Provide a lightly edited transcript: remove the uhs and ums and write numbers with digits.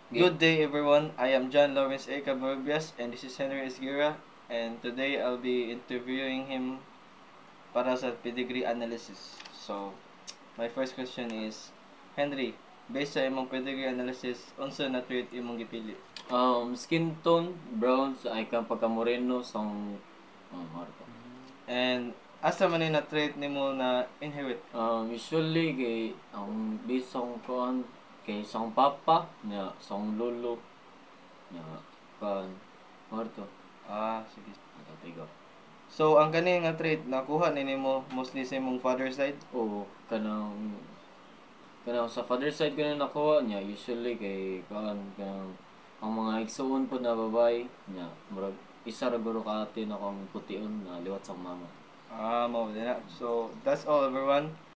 Good day everyone, I am John Lawrence A. Cabarbias and this is Henry Esguera, and today I'll be interviewing him para sa pedigree analysis. So, my first question is, Henry, based sa imong pedigree analysis, unsa na trait imong gipili? Skin tone, brown, ay kang pagka-moreno, sang, marka. And asa man na trait nimo na inherit? Usually, kay, based sa kuan, kay sang papa, nya, sang lolo, nya, kuan, marto. Sige. Nakatigo. So, ang kani nga trait, nakuha ni nimo mostly sa imong father side? Oo, kanang sa father side ko na nakuha niya, usually kay kanang ang mga igsuon po na babae niya, murag isa ra guro ka ate na akong pution na liwat sa mama. Mao na. So, that's all everyone.